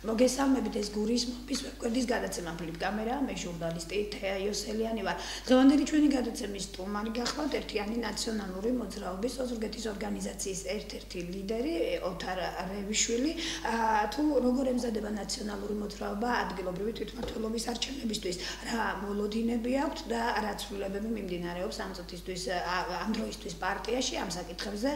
მოგესალმებით ეს გურის მოპის ვებგვერდის გადაცემა ფლიპ კამერა, მე ჟურნალისტი თეა იოსელიანი ვარ. დღევანდელი ჩვენი გადაცემის სტუმარი გახლავთ ერთიანი ნაციონალური მოძრაობის ოზურგეთის ორგანიზაციის ერთ-ერთი ლიდერი ოთარ რევიშვილი. თუ როგორ ემზადება ნაციონალური მოძრაობა ადგილობრივი თვითმმართველობის არჩევნებისთვის, რა მოლოდინები აქვთ და რა ცვლილებები მიმდინარეობს ამ წუთისთვის ამ დროისთვის პარტიაში, ამ საკითხებზე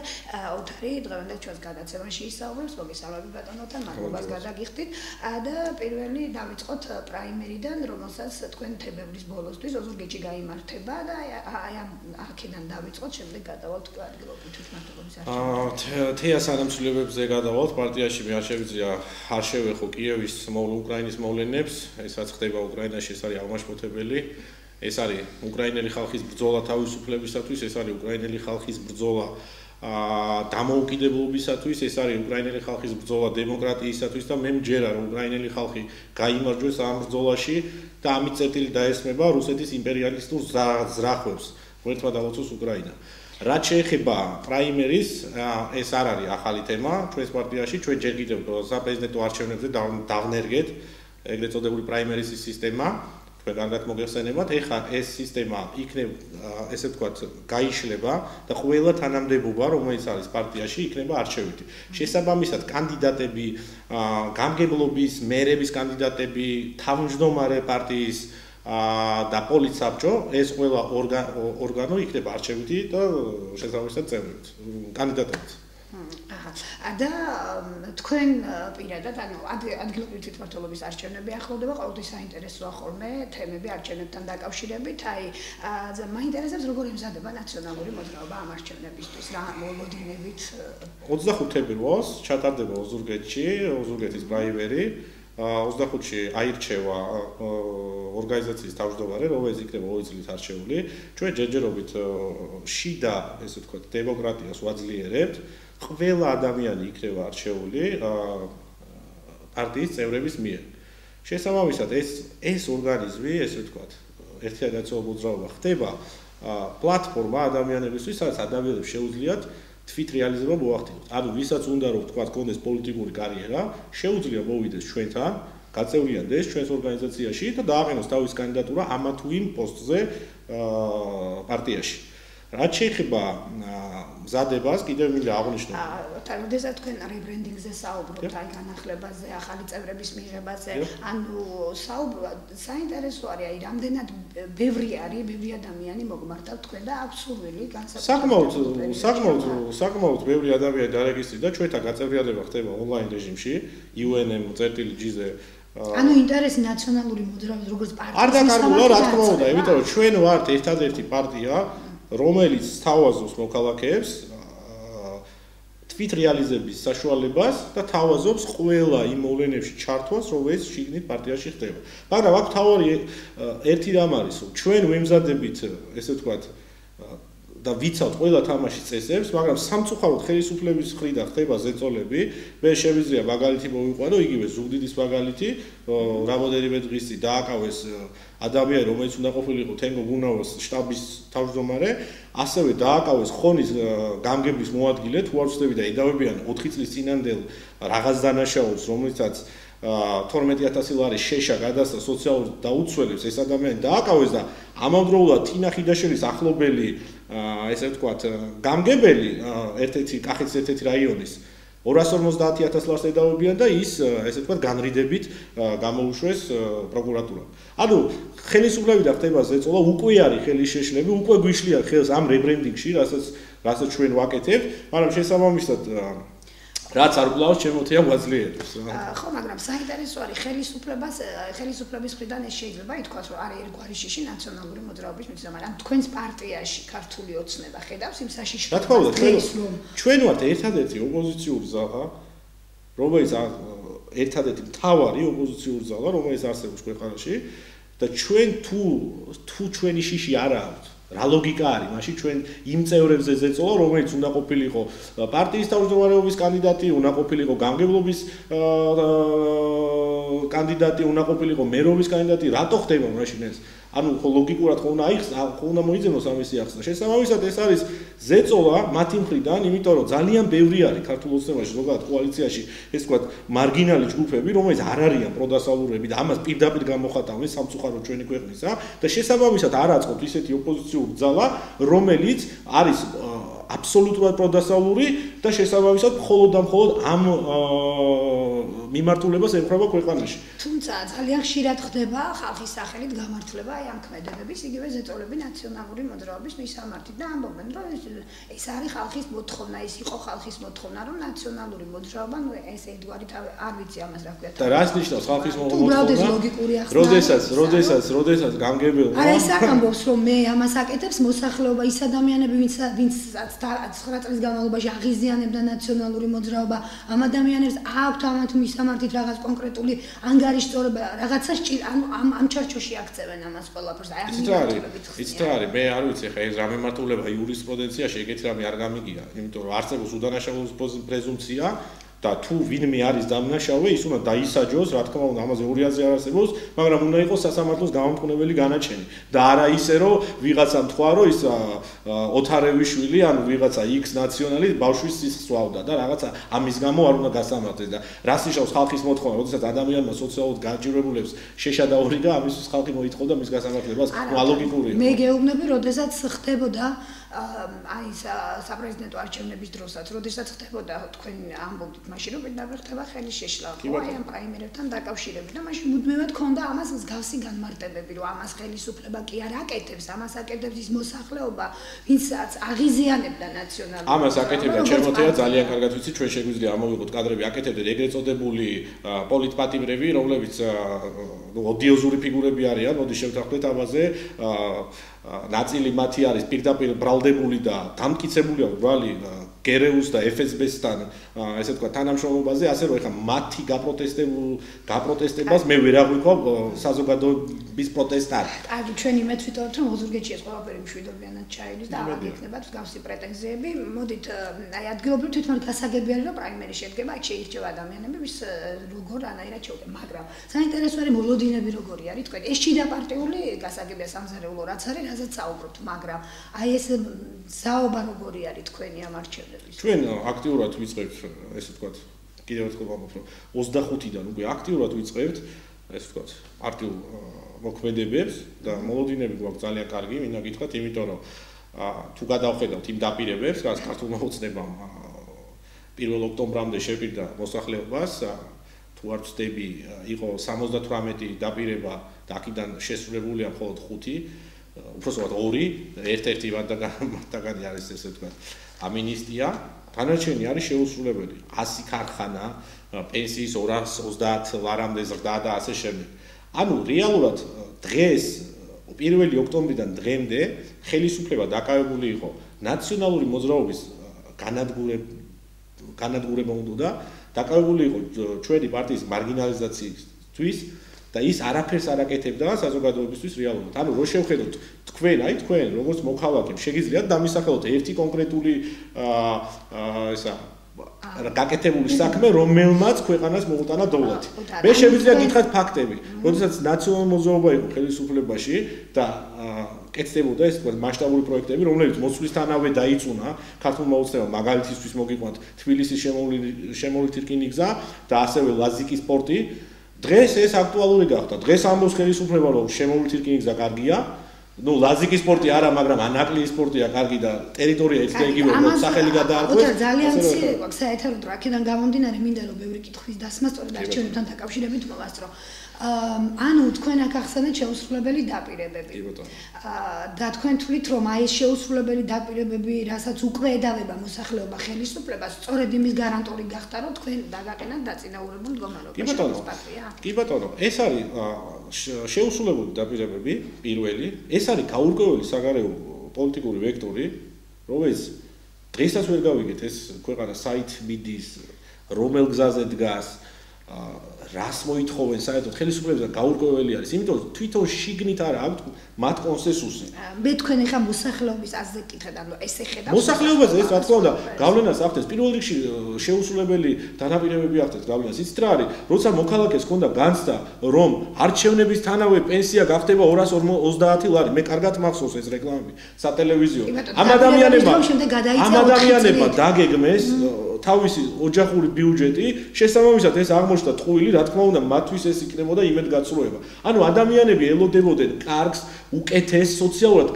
ოთარი დღევანდელ ჩვენს გადაცემაში ისაუბრებს. მოგესალმებით ბატონო ოთარ, მადლობას გადაგიხდით. და პირველი დავიწყოთ პრაიმერიდან, რომელსაც თქვენ თებერვლის ბოლოსთვის ოზურგეთში გაიმართება და აი ამ აქედან დავიწყოთ, შემდეგ გადავალთ ადგილობრივი თვითმმართველობის არჩევნებში. თეას ანამცვლილებებზე გადავალთ პარტიაში, მე არ შევიძლია არ შევეხო კიევის უკრაინის მოვლენებს, ესაც ხდება უკრაინაში, ეს არის აღმაშფოთებელი. ეს არის უკრაინელი ხალხის ბრძოლა თავისუფლებისათვის, ეს არის უკრაინელი ხალხის ბრძოლა დამოუკიდებლობისათვის, ეს არის უკრაინელი ხალხის ბრძოლა დემოკრატიისათვის და მე მჯერა რომ უკრაინელი ხალხი გაიმარჯვეს ამ ბრძოლაში და ამით წერტილი დაესმება რუსეთის იმპერიალისტურ ზრახვებს, ერთმა დავოცოს უკრაინა. რაც შეეხება პრაიმერის, ეს არ არის ახალი თემა ჩვენს პარტიაში, ჩვენ ჯერ კიდევ საპრეზიდენტო არჩევნებზე დავნერგეთ ეგრეთ წოდებული პრაიმერისის სისტემა. თქვენ კარგად მოგეხსენებათ, ეხლა ეს სისტემა იქნება, ესე ვთქვათ, გაიშლება და ყველა თანამდებობა, რომელიც არის პარტიაში, იქნება არჩევითი. შესაბამისად, კანდიდატები, გამგებლობის, მერების კანდიდატები, თავმჯდომარე პარტიის და პოლიტსაბჭო, ეს ყველა ორგანო იქნება არჩევითი და შესაბამისად წევრებით, კანდიდატებით. და თქვენ პირადად ანუ ადგილობრივი თვითმმართველობის არჩევნები ახლოვდება, ყოველთვის საინტერესოა ხოლმე თემები არჩევნებთან დაკავშირებით. აი მაინტერესებს როგორ ემზადება ნაციონალური მოძრაობა ამ არჩევნებისთვის, რა მოლოდინებით. 25 თებერვალს ჩატარდება ოზურგეთში, ოზურგეთის პრაიმერი. 25-ში აირჩევა ორგანიზაციის თავმჯდომარე, რომელიც იქნება 2 წლით არჩეული. ჩვენ ჯერჯერობით შიდა, ესე ვთქვათ, დემოკრატიას ვაძლიერებთ. ყველა ადამიანი იქნება არჩეული პარტიის წევრების მიერ. შესაბამისად, ეს ორგანიზმი, ესე ვთქვათ, ერთიანი ნაციონალური მოძრაობა ხდება პლატფორმა ადამიანებისთვის, სადაც ადამიანებს შეუძლიათ თვითრეალიზება მოახდინოთ. ანუ ვისაც უნდა რომ ვთქვათ, კონდეს პოლიტიკური კარიერა, შეუძლია მოვიდეს ჩვენთან, გაწევრიანდეს ჩვენს ორგანიზაციაში და დააყენოს თავის კანდიდატურა ამა თუ იმ პოსტზე პარტიაში. რაც შეეხება მზადებას, კიდევ მინდა აღვნიშნო. როდესაც თქვენ რებრენდინგზე საუბრობთ, აი განახლებაზე, ახალი წევრების მიღებაზე, ანუ საინტერესო არის, აი რამდენად ბევრი ადამიანი მოგმართავთ თქვენ და აქვს სურვილი განსაკუთრებით. საკმაოდ ბევრი ადამიანი დარეგისტრირდა, ჩვენთან გაწევრიანება ხდება ონლაინ რეჟიმში, UNM.gz-ზე. ანუ ინტერესი ნაციონალური მოძრაობის როგორც პარტიის არ დაკარგულა, რა თქმა უნდა, იმიტომ რომ ჩვენ ვართ ერთადერთი პარტია, რომელიც თავაზობს მოქალაქეებს თვითრეალიზების საშუალებას და თავაზობს ყველა იმ მოვლენებში ჩართვას, რომელიც შიგნით პარტიაში ხდება. მაგრამ აქ თავი ერთი რამ არის, რომ ჩვენ ვემზადებით, ესე ვთქვათ, და ვიცავთ ყველა თამაშის წესებს, მაგრამ სამწუხაროდ ხელისუფლების მხრიდან ხდება ზეწოლები. მე შევიძლია მაგალითი მოვიყვანო, იგივე ზუგდიდის მაგალითი, რამოდენიმე დღის წინ დააკავეს ადამიანი, რომელიც უნდა ყოფილიყო თენგო გუნავოს შტაბის თავმჯდომარე, ასევე დააკავეს ხონის გამგებლის მოადგილე, თუ არ ვცდები და ედავებიან 4 წლის წინანდელ რაღაც დანაშაულს, რომელიცაც 12000 ლარის შეშა გადასცა სოციალურ დაუცველებს, ეს ადამიანი დააკავეს და ამავდროულად თინა ხიდაშენის ახლობელი ესე ვთქვათ, გამგებელი ერთ-ერთი კახეთის ერთ-ერთი რაიონის 250,000 ლარს ედავებიან და ის ესე ვთქვათ განრიდებით გამოუშვეს პროკურატურამ. ანუ ხელისუფლებიდან ხდება ზეწოლა, უკვე არის ხელის შეშლები, უკვე გვიშლია ხელს ამ რებრენდინგში, რასაც ჩვენ ვაკეთებთ, მაგრამ შესაბამისად რაც არ გლავს ჩემოთია ვაძლიერებს რა. ხო, მაგრამ საინტერესო არის ხელისუფლების მხრიდან ეს შეიძლება ითქვას, რომ არის ერთგვარი შიში ნაციონალური მოძრაობის მიწა, მაგრამ თქვენს პარტიაში ქართული ოცნება ხედავს იმ საშიშროებას. რა თქმა უნდა, ჩვენ ვართ ერთადერთი ოპოზიციური ზალა, რომელიც ერთადერთი მთავარი ოპოზიციური ზალა, რომელიც არსებობს ქვეყანაში და ჩვენ თუ ჩვენი შიში არ აქვს რა ლოგიკა არის მაშინ ჩვენ იმ წევრებზე ზეწოლა, რომელიც უნდა ყოფილიყო პარტიის თავმჯდომარეობის კანდიდატი, უნდა ყოფილიყო გამგებლობის კანდიდატი უნდა ყოფილიყო მერობის კანდიდატი, რატო ხდება მაშინ ეს? ანუ ლოგიკურად ხო უნდა მოიძენოს ამისი ახსნა. შესაბამისად ეს არის ზეწოლა მათი მხრიდან, იმიტომ რომ ძალიან ბევრი არის ქართულ ოცნებაში, ზოგადად კოალიციაში, ეს ვთქვათ, მარგინალი ჯგუფები, რომელიც არ არიან პროდასალურები და ამას პირდაპირ გამოხატავენ სამწუხაროდ ჩვენი ქვეყნისა და შესაბამისად არ აწყობთ ისეთი ოპოზიციური ძალა, რომელიც არის აბსოლუტურად პროდასალური და შესაბამისად მხოლოდ და მხოლოდ ამ მიმართულებას ემხრობა ქვეყანაში. თუმცა ძალიან ხშირად ხდება ხალხის სახელით გამართლება აი ამ ქმედებების, იგივე ზეწოლები ნაციონალური მოძრაობის მისამართით და ამბობენ, რომ ეს არის ხალხის მოთხოვნა, ეს იყო ხალხის მოთხოვნა, რომ ნაციონალური მოძრაობა, ნუ ეს ერთგვარი არ ვიცი ამას რა ქვია. და რას ნიშნავს ხალხის მოთხოვნა? უბრალოდ ეს ლოგიკური ახსნა. როდესაც გამგებელმა არა ეს არ ამბობს, რომ მე ამას აკეთებს მოსახლეობა, ის ადამიანები, ვინცაც 9 წლის განმავლობაში აღიზიანებდა ნაციონალური მოძრაობა, ამ ადამიანებს აქვთ ამათ მისამართით რაღაც კონკრეტული ანგარიშწორება, რაღაცა ანუ ამ ჩარჩოში აქცევენ ამას ყველაფერს. აი ამ იცით რა არის, მე არ ვიცი ხა ეს რა მემართულება იურისპრუდენციაში ეგეთი რამე არ გამიგია, იმიტომ რომ არსებობს უდანაშაულობის პრეზუმპცია და თუ ვინმე არის დამნაშავე, ის უნდა დაისაჯოს, რა თქმა უნდა, ამაზე ორი აზრი არ არსებობს, მაგრამ უნდა იყოს სასამართლოს გამამტყუნებელი განაჩენი და არა ისე, რომ ვიღაცა თქვა, რომ ის ოთარევის ანუ ვიღაცა X ნაციონალი ბავშვის სისხლს სვავდა და რაღაცა ამის გამო არ უნდა გასამართლეს და რას ნიშნავს ხალხის მოთხოვნა, როდესაც ადამიანმა სოციალურად გააჭირებულებს შეშადა ორი და ამისთვის ხალხი მოითხოვდა მის გასამართლებას, ალოგიკურია. მე გეუბნები, როდესაც ხდებოდა აი საპრეზიდენტო არჩევნების დროსაც, როდესაც ხდებოდა თქვენ ამბობთ მაშინ რომ პირდაპირ ხდება ხელის შეშლა, აი ამ პრაიმერებთან დაკავშირებით და მაშინ მუდმივად ქონდა ამას მსგავსი განმარტებები, რომ ამას ხელისუფლება კი არ აკეთებს, ამას აკეთებს ის მოსახლეობა, ვინცაც აღიზიანებდა ნაციონალურ. ამას აკეთებდა ჩემოთეა ძალიან კარგად ვიცი, ჩვენ შეგვიძლია ამოვიღოთ კადრები, აკეთებდნენ ეგრეთ წოდებული პოლიტპატიმრები, რომლებიც ოდიოზური ფიგურები არიან, მოდი შევთანხმდეთ ამაზე, ნაწილი მათი არის პირდაპირ ბრალდებული და დამტკიცებული აქვს ბრალი გერეუს და FSB-სთან, ესე თქვა, თანამშრომლობაზე, ასე რომ ეხა მათი გაპროტესტებას მე ვერ აღვიქვავ საზოგადოების პროტესტად. კარგი, ჩვენ იმედს ვიტოვებთ, რომ ოზურგეთში ეს ყველაფერი მშვიდობიანად ჩაივლის და აღარ იქნებათ მსგავსი პრეტენზიები. მოდით, აი ადგილობრივ თვითონ გასაგები არის, რომ პრაიმერი შედგება, აქ შეირჩევა ადამიანები, ვის როგორ რანაირად შეუდგება, მაგრამ საინტერესო არის მოლოდინები როგორი არის, თქვენ ეს შიდა პარტიული გასაგებია სამზარეულო რაც არის, რაზეც საუბრობთ, მაგრამ აი ეს საუბარ როგორი არის თქვენი ამ არჩევნების? ჩვენ აქტიურად ვიწყებთ, ესე ვთქვათ, კიდევ ერთხელ ვამბობ, რომ 25-დან უკვე აქტიურად ვიწყებთ, ესე ვთქვათ, პარტიულ მოქმედებებს და მოლოდინები გვაქვს ძალიან კარგი, მინდა გითხრათ, იმიტომ რომ თუ გადავხედავთ იმ დაპირებებს, რაც ქართულმა ოცნებამ 1 ოქტომბრამდე შეპირდა მოსახლეობას, თუ არ ვცდები, იყო 78 დაპირება და აქედან შესრულებულია მხოლოდ 5. უბრალოდ 2, ერთ-ერთი მათგანი არის ესე ვთქვათ, ამინისტია, განაჩენი არის შეუსრულებელი. 100 ქარხანა, პენსიის 230 ლარამდე ზრდა და ასე შემდეგ. ანუ რეალურად დღეს 1 ოქტომბრიდან დღემდე ხელისუფლება დაკავებული იყო ნაციონალური მოძრაობის განადგურება უნდა დაკავებული იყო ჩვენი პარტიის მარგინალიზაციისთვის და ის არაფერს არ აკეთებდა საზოგადოებისთვის რეალურად. ანუ რო შევხედოთ თქვენ როგორც მოქალაქეებს შეგიძლიათ დამისახელოთ ერთი კონკრეტული გაკეთებული საქმე, რომელმაც ქვეყანას მოუტანა დოვლათი. მე შეგვიძლია გითხრათ ფაქტები, როდესაც ნაციონალური მოძრაობა იყო ხელისუფლებაში და კეთდებოდა ეს მასშტაბური პროექტები, რომლებიც მოცვლისთანავე დაიწუნა ქართულმა ოცნებამ, მაგალითისთვის მოგიყვანთ თბილისის შემოვლითი რკინიგზა და ასევე ლაზიკის პორტი. დღეს ეს აქტუალური გახდა. დღეს ამბობს ხელისუფლება, რომ შემოვლითი რკინიგზა კარგია. ნუ ლაზიკის სპორტი არა, მაგრამ ანაკლიის სპორტია კარგი და ტერიტორია ის და იგივე რომ სახელი გადაარქვეს. ძალიან მცირე გვაქვს საერთოდ რა აქედან გამომდინარე მინდა რომ ბევრი კითხვის დასმა სწორედ არჩევნებთან დაკავშირებით მოვასწრო. ანუ თქვენ აქ ახსენეთ შეუსრულებელი დაპირებები. და თქვენ თვლით რომ აი ეს შეუსრულებელი დაპირებები, რასაც უკვე ედავება მოსახლეობა ხელისუფლებას, სწორედ იმის გარანტორი გახდა, რომ თქვენ დაგაყენათ დაწინაურებულ მდგომარეობაში. კი ბატონო, ეს არის შეუსრულებელი დაპირებები პირველი, ეს არის გაურკვეველი საგარეო პოლიტიკური ვექტორი, რომელიც დღესაც ვერ გავიგეთ ეს ქვეყანა საით მიდის, რომელ გზაზე დგას, რას მოითხოვენ საერთოდ ხელისუფლებასთან გაურკვეველი არის, იმიტომ რომ თვითონ შიგნით არა აქვთ მათ კონსენსუსი. მე თქვენ ეხა მოსახლეობის აზრზე გკითხეთ, ანუ ეს ეხება მოსახლეობაზე ეს რა თქმა უნდა გავლენას ახდენს. პირველ რიგში შეუსრულებელი დანაპირებები ახდენს გავლენას. იცით რა არის? როცა მოქალაქეს ჰქონდა განცდა, რომ არჩევნებისთანავე პენსია გახდება 250 ლარი, მე კარგად მახსოვს ეს რეკლამები სატელევიზიო. ამ ადამიანებმა დაგეგმეს თავისი ოჯახური ბიუჯეტი, შესაბამისად ეს აღმოჩნდა ტყუილი, რა თქმა უნდა, მათთვის ეს იქნებოდა იმედგაცრუება. ანუ ადამიანები ელოდებოდნენ კარგს, უკეთეს სოციალურ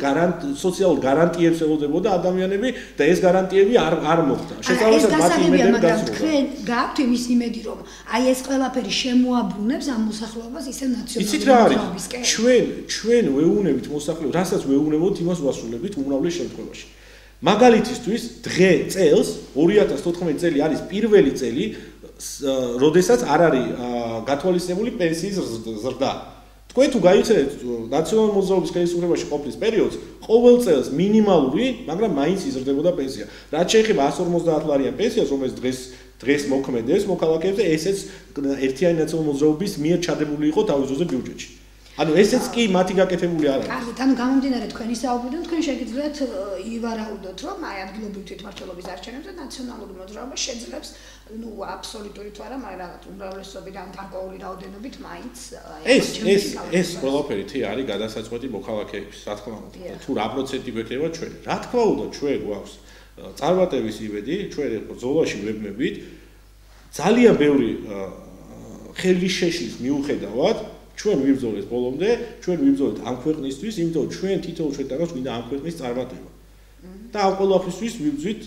გარანტიებს ელოდებოდა ადამიანები და ეს გარანტიები არ მოხდა. შესაბამისად მათი იმედები გაცრუა. თქვენ გაქვთ იმის იმედი, რომ აი ეს ყველაფერი შემოაბრუნებს ამ მოსახლეობას ისე ნაციონალურ მოძრაობისკენ. ჩვენ ვეუბნებით მოსახლეობას, რასაც ვეუბნებოთ, იმას ვასრულებით უმრავლეს შემთხვევაში. მაგალითისთვის წელს 2014 წელი არის პირველი წელი, როდესაც არ არის გათვალისწინებული პენსიის ზრდა. თქვენ თუ გაიცნეთ ნაციონალური მოძრაობის ხელისუფლებაში ყოფნის პერიოდს, ყოველ წელს მინიმალური, მაგრამ მაინც იზრდებოდა პენსია. რაც შეეხება 150 ლარიან პენსიას, რომელიც დღეს მოქმედებს მოქალაქეებზე, ესეც ერთიანი ნაციონალური მოძრაობის მიერ ჩადებული იყო თავის ძროზე ბიუჯეტში. ანუ ესეც კი მათი გაკეთებული არ არის. კარგით, ანუ გამომდინარე თქვენი საუბრიდან თქვენ შეგიძლიათ ივარაუდოთ, რომ აი ადგილობრივი თვითმმართველობის არჩევნებზე ნაციონალური მოძრაობა შეძლებს, ну, აბსოლუტური თუ არა, მაგრამ უმრავლესობიდან გარკვეული რაოდენობით მაინც ეს ყველაფერი თი არის გადასაწყვეტი მოქალაქეების, რა თქმა უნდა. თუ რა პროცენტი გვექნება ჩვენ. რა თქმა უნდა, ჩვენ გვაქვს წარმატების იმედი, ჩვენ ბრძოლაში ვებმებით ძალიან ბევრი ხელის შეშლის მიუხედავად ჩვენ ვიბრძოლეთ ბოლომდე, ჩვენ ვიბრძოლეთ ამ ქვეყნისთვის, იმიტომ რომ ჩვენ თითოეულ შეტანას გვინდა ამ ქვეყნის წარმატება. და ამ ყველაფრისთვის ვიბრძვით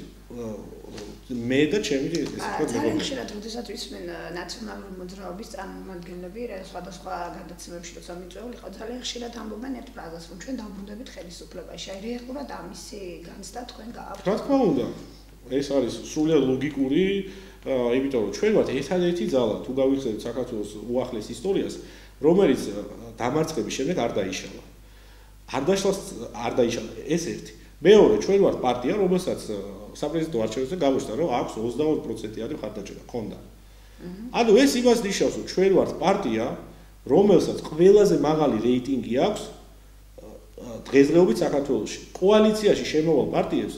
მე და ჩემი ესე ვთქვათ ძალიან ხშირად როდესაც ვისმენ ნაციონალური მოძრაობის წარმომადგენლები სხვადასხვა გადაცემებში როცა მიწვეული იყო ძალიან ხშირად ამბობენ ერთ ფრაზას, რომ ჩვენ დავბრუნდებით ხელისუფლებაში. აი რეალურად ამისი განცდა თქვენ გააქვთ? რა თქმა უნდა, ეს არის სრულიად ლოგიკური, იმიტომ რომ ჩვენ ვართ ერთადერთი ძალა, თუ გავიხსენებთ საქართველოს უახლეს ისტორიას, რომელიც დამარცხების შემდეგ არ დაიშალა. არ დაიშალა, ეს ერთი. მეორე, ჩვენ ვართ პარტია, რომელსაც საპრეზიდენტო არჩევნებზე გამოჩნდა, რომ აქვს 22%-იანი მხარდაჭერა ქონდა. ანუ ეს იმას ნიშნავს, რომ ჩვენ ვართ პარტია, რომელსაც ყველაზე მაღალი რეიტინგი აქვს დღესდღეობით საქართველოში. კოალიციაში შემოვალ პარტიებს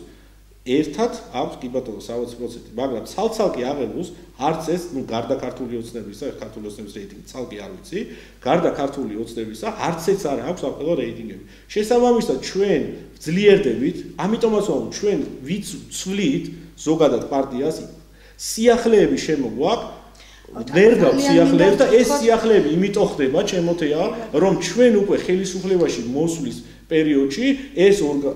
ერთად აქვს კი ბატონო 60%, მაგრამ ცალ-ცალკე აღებულს არც ეს, ну, გარდა ქართული ოცნებისა, ქართული ოცნების რეიტინგი ცალკე არ ვიცი, გარდა ქართული ოცნებისა, არც ეს არ აქვს ამ ყველა რეიტინგები. შესაბამისად, ჩვენ ძლიერდებით, ამიტომაც ვამბობ, ჩვენ ვიცვლით ზოგადად პარტიას სიახლეები შემოგვაქვს, ვერ გაქვს სიახლეებს და ეს სიახლეები იმიტომ ხდება, ჩემოთეა, რომ ჩვენ უკვე ხელისუფლებაში მოსვლის პერიოდში ეს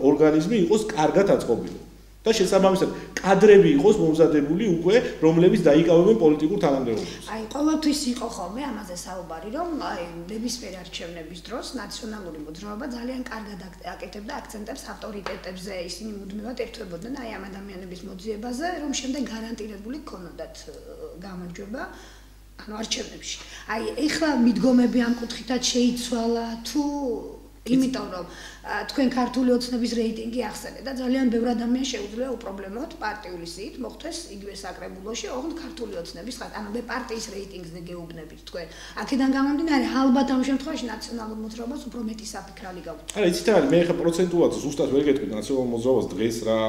ორგანიზმი იყოს კარგად აწყობილი. და შესაბამისად კადრები იყოს მომზადებული უკვე, რომლებიც დაიკავებენ პოლიტიკურ თანამდებობებს. აი, ყოველთვის იყო ხოლმე ამაზე საუბარი, რომ აი, ნებისმიერ არჩევნების დროს ნაციონალური მოძრაობა ძალიან კარგად აკეთებდა აქცენტებს ავტორიტეტებზე, ისინი მუდმივად ერთვებოდნენ აი ამ ადამიანების მოძიებაზე, რომ შემდეგ გარანტირებული ქონოდათ გამარჯვება ანუ არჩევნებში. აი, ეხლა მიდგომები ამ კუთხითაც შეიცვალა თუ იმიტომ რომ თქვენ ქართული ოცნების რეიტინგი ახსენეთ და ძალიან ბევრი ადამიანი შეუძლია უპრობლემოდ პარტიული სიით მოხდეს იგივე საკრებულოში, ოღონდ ქართული ოცნების ხარ, ანუ მე პარტიის რეიტინგზე გეუბნებით თქვენ. აქედან გამომდინარე, ალბათ ამ შემთხვევაში ნაციონალურ მოძრაობას უფრო მეტი საფიქრალი გაგვთ. არა, იცით რა, მე ხა პროცენტულად ზუსტად ვერ გეტყვი ნაციონალურ მოძრაობას დღეს რა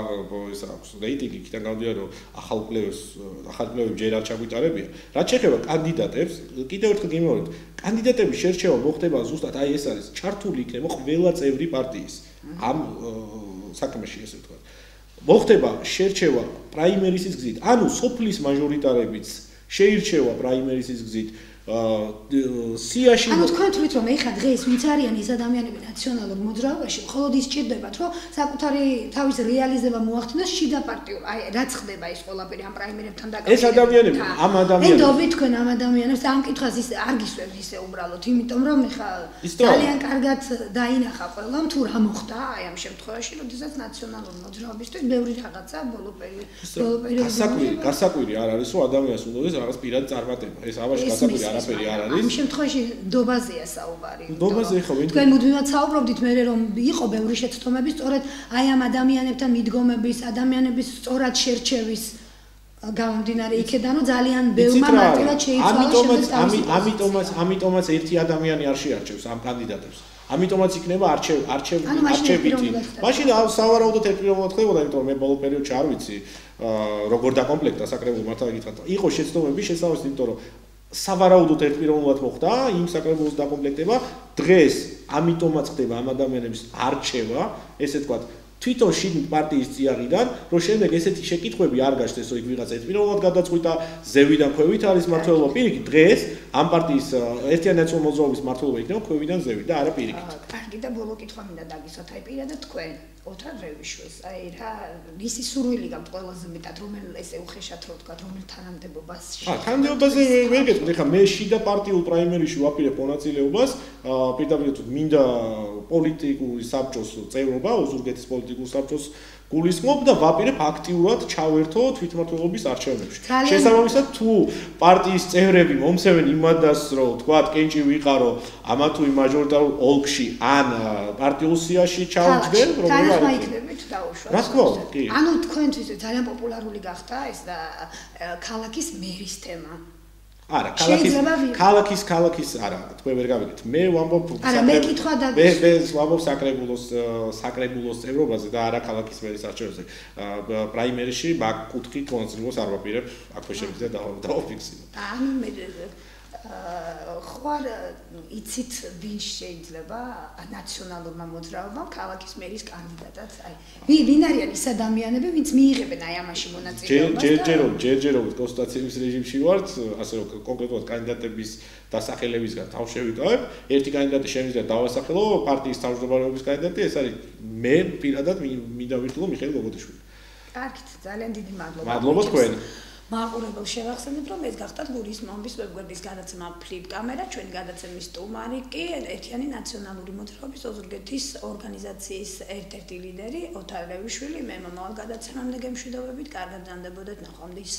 ეს აქვს რეიტინგი, იქიდან გამომდინარე რომ ახალ კვლევები ჯერ არ ჩაგვიტარებია. რაც შეეხება კანდიდატებს, კიდევ ერთხელ გიმეორებ, კანდიდატების შერჩევა მოხდება ზუსტად აი ეს არის ჩართული იქნება ყველა წევრი პარტიის ამ საქმეში ესე ვთქვათ. მოხდება შერჩევა პრაიმერისის გზით, ანუ სოფლის მაჟორიტარებიც შეირჩევა პრაიმერისის გზით. სიაში ანუ თქვენ თვლით რომ ეხა დღეს ვინც არიან ეს ადამიანები ნაციონალურ მოძრაობაში, მხოლოდ ის ჭირდებათ რომ საკუთარი თავის რეალიზება მოახდინოს შიდა პარტიულ, აი რაც ხდება ეს ყველაფერი ამ პრაიმერებთან დაკავშირებით. ეს ადამიანები, ამ ადამიანები. ედობით თქვენ ამ ადამიანებს ამ კითხვას ის არ გისვევთ ისე უბრალოდ, იმიტომ რომ ეხა ძალიან კარგად დაინახა ყველამ თუ რა მოხდა აი ამ შემთხვევაში, როდესაც ნაციონალური მოძრაობისთვის ბევრი რაღაცა ბოლო პერიოდში. გასაკვირი არ არის, რომ ადამიანს უნდა ეს რაღაც პირად წარმატება. ეს აბაში გასაკვირი არაფერი არ არის. ამ შემთხვევაში დობაზეა საუბარი. დობაზე ხო ვინდა. თქვენ მუდმივად საუბრობდით მე რომ იყო ბევრი შეცდომები სწორედ აი ამ ადამიანებთან მიდგომების, ადამიანების სწორად შერჩევის გამომდინარე იქედან რომ ძალიან ბევრმა მარტივად შეიცვალა ამიტომაც ერთი ადამიანი არ შეარჩევს ამ კანდიდატებს. ამიტომაც იქნება არჩევითი. მაშინ სავარაუდოდ ერთპიროვნულად ხდებოდა, იმიტომ რომ მე ბოლო პერიოდში არ ვიცი როგორ დაკომპლექტა საკრებულო მართლა გითხრათ. იყო შეცდომები შესაძლოა, იმიტომ რომ სავარაუდოდ ერთპიროვნულად მოხდა იმ საკრებულოს დაკომპლექტება. დღეს ამიტომაც ხდება ამ ადამიანების არჩევა, ესე ვთქვათ, თვითონ შიგნით პარტიის წიაღიდან, რომ შემდეგ ესეთი შეკითხვები არ გაჩნდეს, რომ იქ ვიღაცა ერთპიროვნულად გადაწყვიტა, ზევიდან ქვევით არის მმართველობა. პირიქით, დღეს ამ პარტიის ერთიანი ნაციონალური მოძრაობის მმართველობა იქნება ქვევიდან ზევით და არა პირიქით. კარგი და ბოლო კითხვა მინდა დაგისვათ, აი პირადად თქვენ ოთარ რევიშვილს, აი რა ისი სურვილი გაქვთ ყველაზე მეტად, რომელ ესე უხეშად რო ვთქვათ, რომელ თანამდებობას? თანამდებობაზე ვერ გეტყვი, ხა მე შიდა პარტიულ პრაიმერიში ვაპირებ მონაწილეობას, პირდაპირ მინდა პოლიტიკური საბჭოს წევრობა, ოზურგეთის პოლიტიკურ საბჭოს გულისხმობ და ვაპირებ აქტიურად ჩავერთო თვითმმართველობის არჩევნებში. შესაბამისად, თუ პარტიის წევრები მომცემენ იმადას, რომ თქვათ, კენჭი ვიყარო ამა თუ იმ მაჟორიტარულ ოლქში ან პარტიულ სიაში ჩავჯდენ, რომ რა იქნებით დაუშვათ. რა თქმა უნდა, კი. ანუ თქვენთვის ძალიან პოპულარული გახდა ეს და ქალაქის მერის თემა. არა, ქალაქის არა, თქვენ ვერ გავიგეთ. მე ვამბობ საკრებულოს წევრობაზე და არა ქალაქის მერის არჩევნებზე. პრაიმერიში მაგ კუთხით კონსულს არ ვაპირებ, აქვე შემიძლია დავაფიქსირო. ანუ მე ხوار იცით ვინ შეიძლება ნაციონალურმა მოძრაობამ ქალაქის მერის კანდიდატად აი ვინ არიან ის ადამიანები ვინც მიიღებენ აი ამაში მონაწილეობას ჯერჯერობით კონსტიტუციის რეჟიმში ვართ ასე რომ კონკრეტულად კანდიდატების დასახელებისგან თავშევიკავებ ერთი კანდიდატი შემიძლია დავასახელო პარტიის თავმჯდომარეობის კანდიდატი ეს არის მე პირადად მინდა ვირთულო მიხეილ გოგოთიშვილი კარგით ძალიან დიდი მადლობა მადლობა თქვენ მაყურებელ შევახსენებ რომ ეს გახდათ გურიის მომბის ვებგვერდის გადაცემა ფლიპ კამერა ჩვენი გადაცემის სტუმარი კი ერთიანი ნაციონალური მოძრაობის ოზურგეთის ორგანიზაციის ერთ-ერთი ლიდერი ოთარ რევიშვილი მე მომავალ გადაცემამდე გემშვიდობებით კარგად გრძანდებოდეთ ნახვამდის